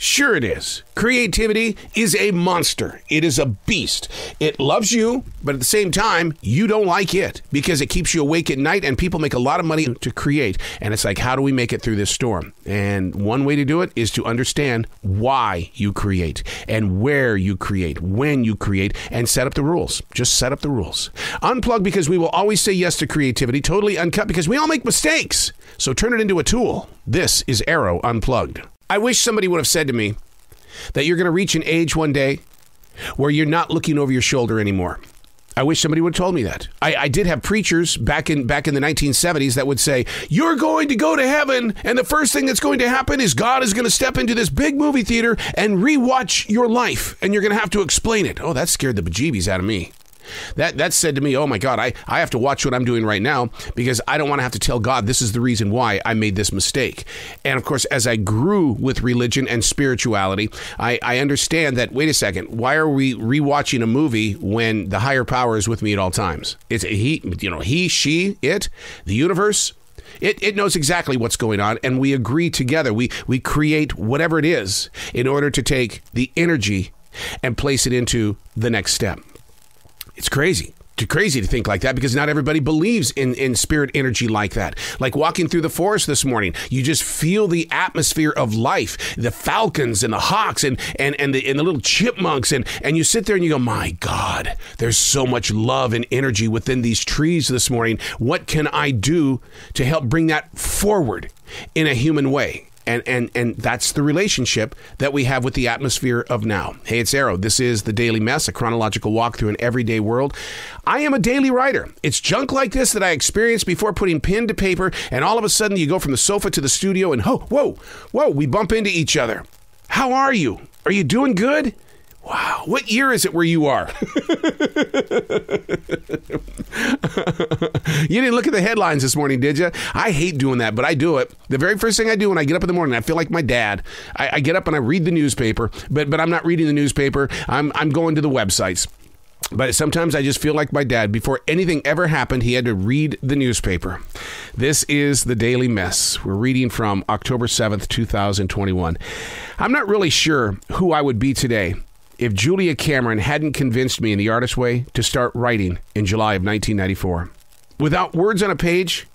Sure it is. Creativity is a monster. It is a beast. It loves you, but at the same time, you don't like it because it keeps you awake at night and people make a lot of money to create. And it's like, how do we make it through this storm? And one way to do it is to understand why you create and where you create, when you create, and set up the rules. Just set up the rules. Unplug because we will always say yes to creativity. Totally uncut because we all make mistakes. So turn it into a tool. This is Arroe Unplugged. I wish somebody would have said to me that you're going to reach an age one day where you're not looking over your shoulder anymore. I wish somebody would have told me that. I did have preachers back in the 1970s that would say, you're going to go to heaven, and the first thing that's going to happen is God is going to step into this big movie theater and rewatch your life, and you're going to have to explain it. Oh, that scared the bejeebies out of me. That said to me, oh my God, I have to watch what I'm doing right now because I don't want to have to tell God this is the reason why I made this mistake. And of course, as I grew with religion and spirituality, I understand that, wait a second, why are we rewatching a movie when the higher power is with me at all times? It's he, she, it, the universe. It knows exactly what's going on, and we agree together. We create whatever it is in order to take the energy and place it into the next step. It's crazy. It's crazy to think like that because not everybody believes in spirit energy like that. Like walking through the forest this morning, you just feel the atmosphere of life, the falcons and the hawks and the little chipmunks. And you sit there and you go, my God, there's so much love and energy within these trees this morning. What can I do to help bring that forward in a human way? And that's the relationship that we have with the atmosphere of now. Hey, it's Arroe. This is The Daily Mess, a chronological walk through an everyday world. I am a daily writer. It's junk like this that I experience before putting pen to paper, and all of a sudden you go from the sofa to the studio and whoa, we bump into each other. How are you? Are you doing good? Wow, what year is it where you are? You didn't look at the headlines this morning, did you? I hate doing that, but I do it. The very first thing I do when I get up in the morning, I feel like my dad. I get up and I read the newspaper, but I'm not reading the newspaper. I'm going to the websites. But sometimes I just feel like my dad. Before anything ever happened, he had to read the newspaper. This is The Daily Mess. We're reading from October 7th, 2021. I'm not really sure who I would be today if Julia Cameron hadn't convinced me in The Artist's Way to start writing in July of 1994. Without words on a page,